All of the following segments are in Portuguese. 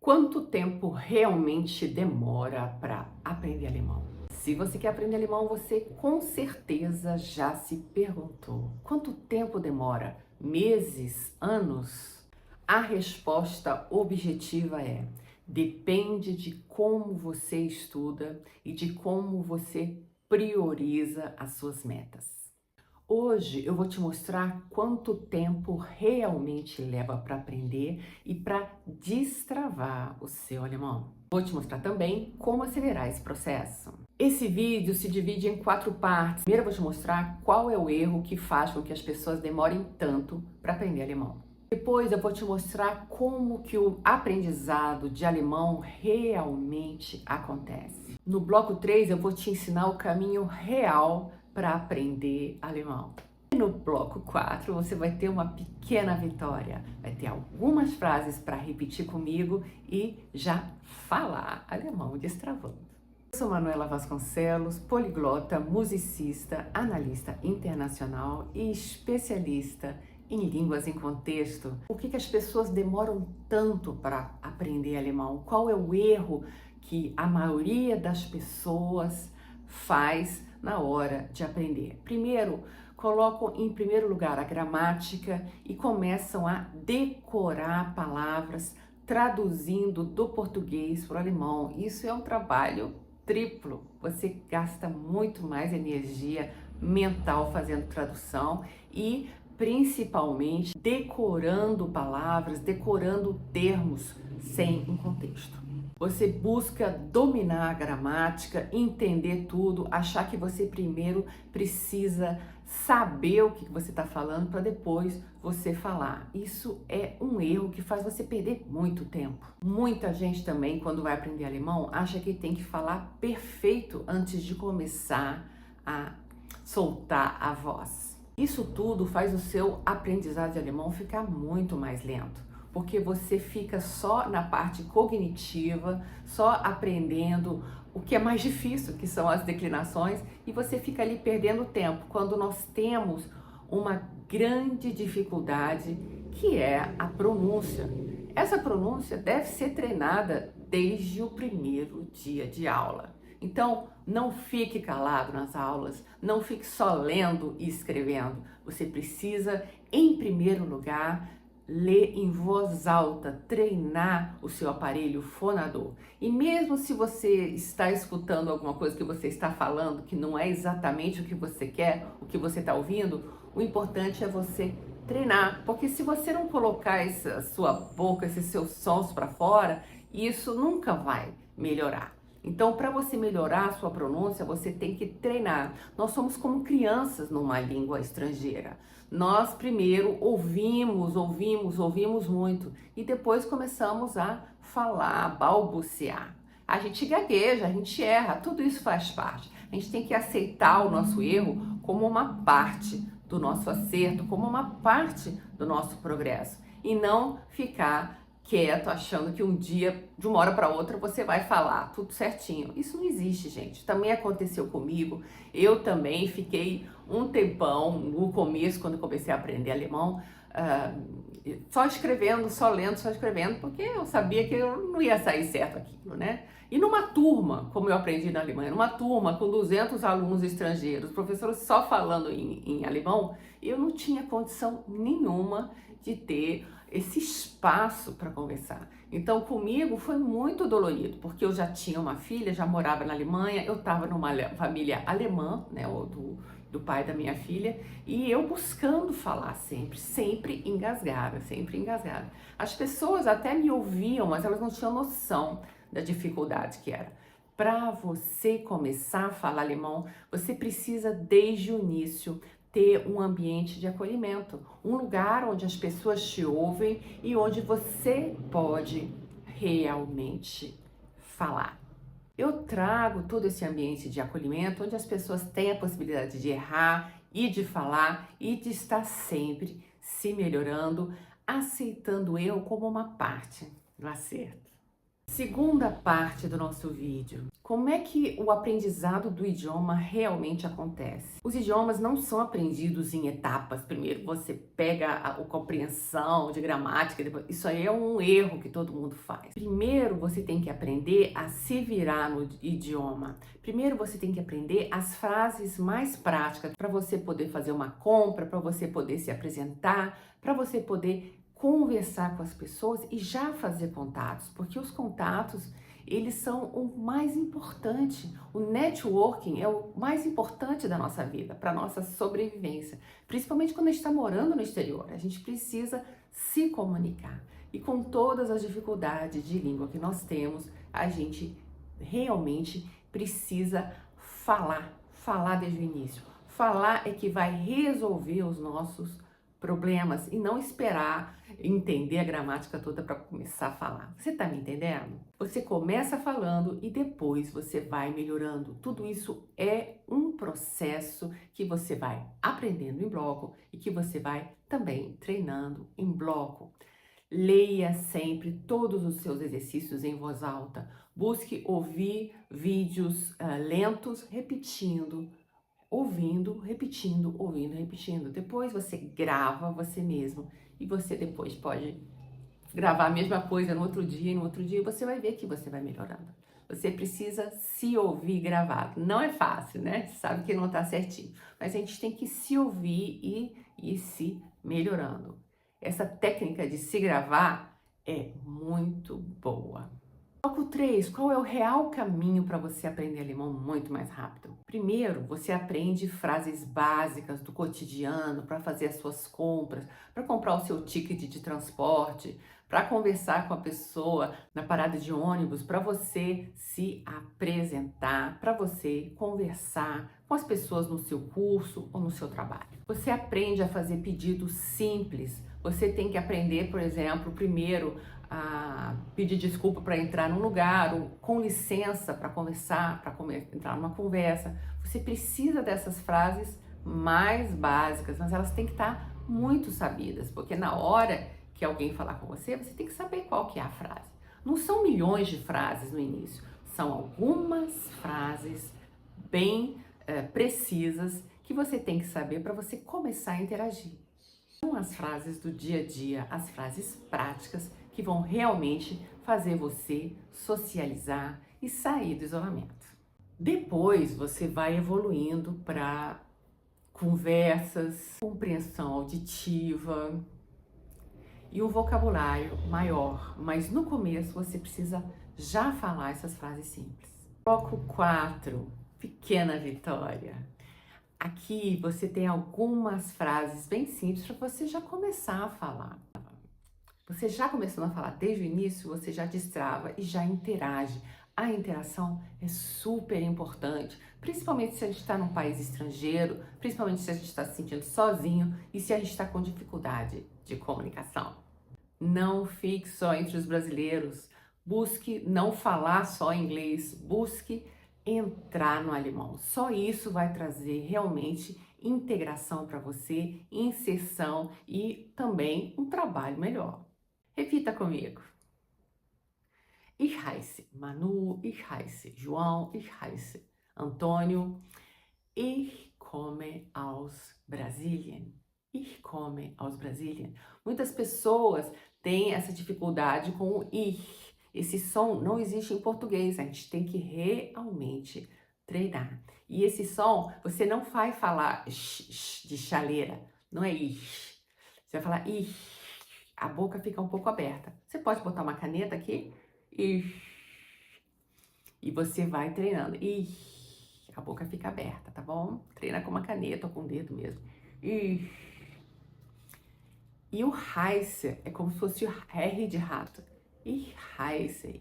Quanto tempo realmente demora para aprender alemão? Se você quer aprender alemão, você com certeza já se perguntou: quanto tempo demora? Meses? Anos? A resposta objetiva é: depende de como você estuda e de como você prioriza as suas metas. Hoje eu vou te mostrar quanto tempo realmente leva para aprender e para destravar o seu alemão. Vou te mostrar também como acelerar esse processo. Esse vídeo se divide em 4 partes. Primeiro eu vou te mostrar qual é o erro que faz com que as pessoas demorem tanto para aprender alemão. Depois eu vou te mostrar como que o aprendizado de alemão realmente acontece. No bloco 3 eu vou te ensinar o caminho real para aprender alemão. E no bloco 4 você vai ter uma pequena vitória. Vai ter algumas frases para repetir comigo e já falar alemão destravando. Eu sou Manuela Vasconcelos, poliglota, musicista, analista internacional e especialista em línguas em contexto. Por que as pessoas demoram tanto para aprender alemão? Qual é o erro que a maioria das pessoas faz na hora de aprender? Primeiro, colocam em primeiro lugar a gramática e começam a decorar palavras, traduzindo do português para o alemão. Isso é um trabalho triplo. Você gasta muito mais energia mental fazendo tradução e principalmente decorando palavras, decorando termos sem um contexto. Você busca dominar a gramática, entender tudo, achar que você primeiro precisa saber o que você está falando para depois você falar. Isso é um erro que faz você perder muito tempo. Muita gente também, quando vai aprender alemão, acha que tem que falar perfeito antes de começar a soltar a voz. Isso tudo faz o seu aprendizado de alemão ficar muito mais lento, porque você fica só na parte cognitiva, só aprendendo o que é mais difícil, que são as declinações, e você fica ali perdendo tempo, quando nós temos uma grande dificuldade, que é a pronúncia. Essa pronúncia deve ser treinada desde o primeiro dia de aula. Então, não fique calado nas aulas, não fique só lendo e escrevendo. Você precisa, em primeiro lugar, ler em voz alta, treinar o seu aparelho fonador. E mesmo se você está escutando alguma coisa que você está falando, que não é exatamente o que você quer, o que você está ouvindo, o importante é você treinar, porque se você não colocar essa sua boca, esses seus sons para fora, isso nunca vai melhorar. Então, para você melhorar a sua pronúncia, você tem que treinar. Nós somos como crianças numa língua estrangeira. Nós primeiro ouvimos muito e depois começamos a falar, a balbuciar. A gente gagueja, a gente erra, tudo isso faz parte. A gente tem que aceitar o nosso erro como uma parte do nosso acerto, como uma parte do nosso progresso e não ficar quieto, achando que um dia, de uma hora para outra, você vai falar tudo certinho. Isso não existe, gente. Também aconteceu comigo. Eu também fiquei um tempão, no começo, quando eu comecei a aprender alemão, só escrevendo, só lendo, só escrevendo, porque eu sabia que eu não ia sair certo aquilo, né? E numa turma, como eu aprendi na Alemanha, numa turma com 200 alunos estrangeiros, professores só falando em alemão, eu não tinha condição nenhuma de ter esse espaço para conversar. Então, comigo foi muito dolorido, porque eu já tinha uma filha, já morava na Alemanha, eu estava numa família alemã, né, do pai da minha filha, e eu buscando falar sempre engasgada, sempre engasgada. As pessoas até me ouviam, mas elas não tinham noção da dificuldade que era. Para você começar a falar alemão, você precisa, desde o início, ter um ambiente de acolhimento, um lugar onde as pessoas te ouvem e onde você pode realmente falar. Eu trago todo esse ambiente de acolhimento onde as pessoas têm a possibilidade de errar e de falar e de estar sempre se melhorando, aceitando o erro como uma parte do acerto. Segunda parte do nosso vídeo. Como é que o aprendizado do idioma realmente acontece? Os idiomas não são aprendidos em etapas. Primeiro você pega a compreensão de gramática, depois... isso aí é um erro que todo mundo faz. Primeiro você tem que aprender a se virar no idioma. Primeiro você tem que aprender as frases mais práticas para você poder fazer uma compra, para você poder se apresentar, para você poder conversar com as pessoas e já fazer contatos, porque os contatos, eles são o mais importante. O networking é o mais importante da nossa vida, para a nossa sobrevivência, principalmente quando a gente está morando no exterior. A gente precisa se comunicar. E com todas as dificuldades de língua que nós temos, a gente realmente precisa falar desde o início. Falar é que vai resolver os nossos problemas e não esperar entender a gramática toda para começar a falar. Você tá me entendendo? Você começa falando e depois você vai melhorando. Tudo isso é um processo que você vai aprendendo em bloco e que você vai também treinando em bloco. Leia sempre todos os seus exercícios em voz alta. Busque ouvir vídeos lentos, repetindo, ouvindo, repetindo. Depois você grava você mesmo e você depois pode gravar a mesma coisa no outro dia e no outro dia você vai ver que você vai melhorando. Você precisa se ouvir gravado. Não é fácil, né? Você sabe que não tá certinho. Mas a gente tem que se ouvir e ir se melhorando. Essa técnica de se gravar é muito boa. Bloco 3, qual é o real caminho para você aprender alemão muito mais rápido? Primeiro, você aprende frases básicas do cotidiano para fazer as suas compras, para comprar o seu ticket de transporte, para conversar com a pessoa na parada de ônibus, para você se apresentar, para você conversar com as pessoas no seu curso ou no seu trabalho. Você aprende a fazer pedidos simples. Você tem que aprender, por exemplo, primeiro a pedir desculpa para entrar num lugar, ou com licença para conversar, para entrar numa conversa. Você precisa dessas frases mais básicas, mas elas têm que estar muito sabidas, porque na hora que alguém falar com você, você tem que saber qual que é a frase. Não são milhões de frases no início, são algumas frases bem precisas que você tem que saber para você começar a interagir. São as frases do dia a dia, as frases práticas que vão realmente fazer você socializar e sair do isolamento. Depois você vai evoluindo para conversas, compreensão auditiva e um vocabulário maior, mas no começo você precisa já falar essas frases simples. Bloco 4, pequena vitória. Aqui você tem algumas frases bem simples para você já começar a falar. Você já começando a falar desde o início, você já destrava e já interage. A interação é super importante, principalmente se a gente está num país estrangeiro, principalmente se a gente está se sentindo sozinho e se a gente está com dificuldade de comunicação. Não fique só entre os brasileiros, busque não falar só inglês, busque entrar no alemão. Só isso vai trazer realmente integração para você, inserção e também um trabalho melhor. Repita comigo. Ich heiße Manu, ich heiße João, ich heiße Antônio. Ich komme aus Brasilien. Ich komme aus Brasilien. Muitas pessoas têm essa dificuldade com o ich. Esse som não existe em português, a gente tem que realmente treinar. E esse som, você não vai falar de chaleira, não é ich. Você vai falar ich. A boca fica um pouco aberta. Você pode botar uma caneta aqui e você vai treinando. E a boca fica aberta, tá bom? Treina com uma caneta ou com o dedo mesmo. E o heiße é como se fosse o R de rato. Ich heiße.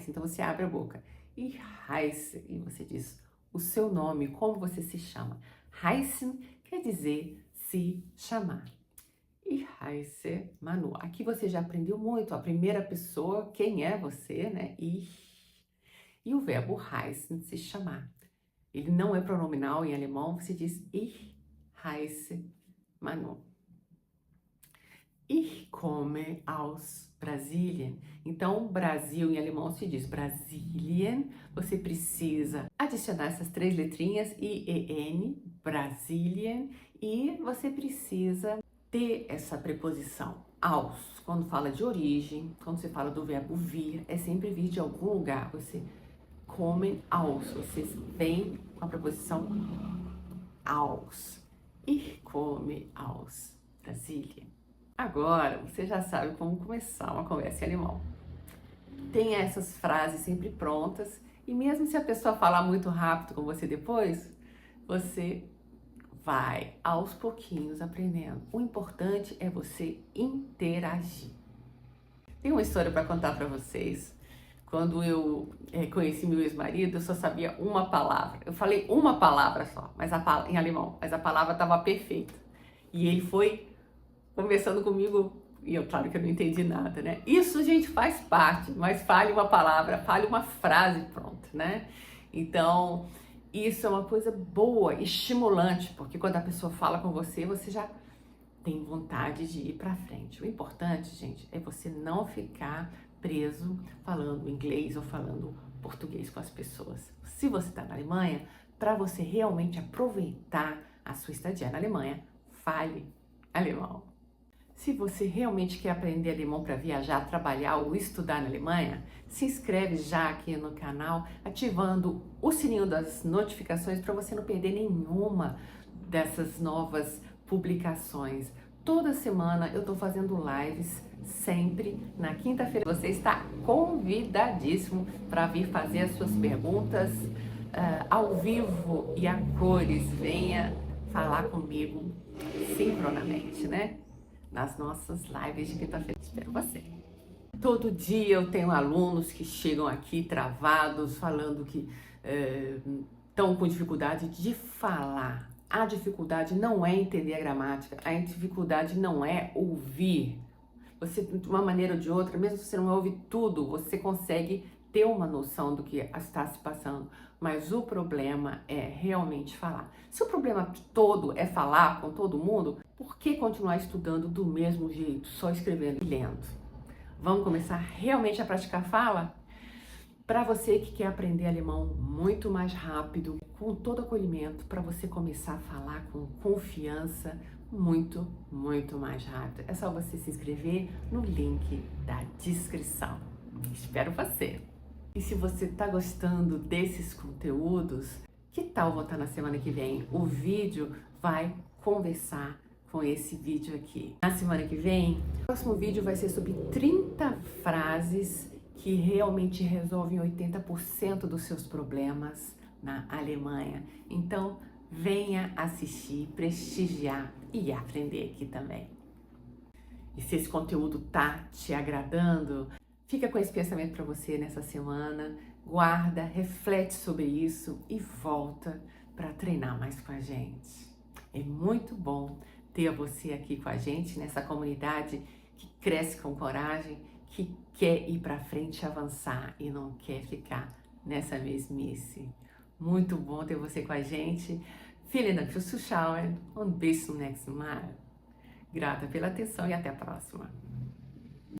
Então você abre a boca. Ich heiße. E você diz o seu nome, como você se chama. Heißen quer dizer se chamar. Ich heiße Manu. Aqui você já aprendeu muito a primeira pessoa, quem é você, né? Ich. E o verbo heißen, se chamar. Ele não é pronominal em alemão, você diz Ich heiße Manu. Ich komme aus Brasilien. Então, Brasil em alemão se diz Brasilien. Você precisa adicionar essas 3 letrinhas, I-E-N, Brasilien, e você precisa ter essa preposição aus. Quando fala de origem, quando você fala do verbo vir, é sempre vir de algum lugar. Você kommen aus, vocês vêm com a preposição aus. Ich komme aus Brasilien. Agora, você já sabe como começar uma conversa em alemão. Tenha essas frases sempre prontas e mesmo se a pessoa falar muito rápido com você depois, você vai aos pouquinhos aprendendo. O importante é você interagir. Tem uma história para contar para vocês. Quando eu conheci meu ex-marido, eu só sabia uma palavra. Eu falei uma palavra só, em alemão, mas a palavra estava perfeita. E ele foi conversando comigo, e claro que eu não entendi nada, né? Isso, gente, faz parte, mas fale uma palavra, fale uma frase, pronto, né? Então, isso é uma coisa boa, estimulante, porque quando a pessoa fala com você, você já tem vontade de ir pra frente. O importante, gente, é você não ficar preso falando inglês ou falando português com as pessoas. Se você está na Alemanha, para você realmente aproveitar a sua estadia na Alemanha, fale alemão. Se você realmente quer aprender alemão para viajar, trabalhar ou estudar na Alemanha, se inscreve já aqui no canal, ativando o sininho das notificações para você não perder nenhuma dessas novas publicações. Toda semana eu estou fazendo lives, sempre na quinta-feira. Você está convidadíssimo para vir fazer as suas perguntas ao vivo e a cores. Venha falar comigo sincronamente, né? Nas nossas lives de quinta-feira. Espero você. Todo dia eu tenho alunos que chegam aqui travados, falando que estão com dificuldade de falar. A dificuldade não é entender a gramática, a dificuldade não é ouvir. Você, de uma maneira ou de outra, mesmo se você não ouve tudo, você consegue ter uma noção do que está se passando. Mas o problema é realmente falar. Se o problema todo é falar com todo mundo, por que continuar estudando do mesmo jeito, só escrevendo e lendo? Vamos começar realmente a praticar fala? Para você que quer aprender alemão muito mais rápido, com todo acolhimento, para você começar a falar com confiança muito mais rápido. É só você se inscrever no link da descrição. Espero você! E se você está gostando desses conteúdos, que tal voltar na semana que vem? O vídeo vai conversar com esse vídeo aqui. Na semana que vem, o próximo vídeo vai ser sobre 30 frases que realmente resolvem 80% dos seus problemas na Alemanha. Então, venha assistir, prestigiar e aprender aqui também. E se esse conteúdo tá te agradando, fica com esse pensamento para você nessa semana, guarda, reflete sobre isso e volta para treinar mais com a gente. É muito bom ter você aqui com a gente nessa comunidade que cresce com coragem, que quer ir para frente, avançar e não quer ficar nessa mesmice. Muito bom ter você com a gente. Vielen Dank fürs Zuschauen und bis zum nächsten Mal. Grata pela atenção e até a próxima.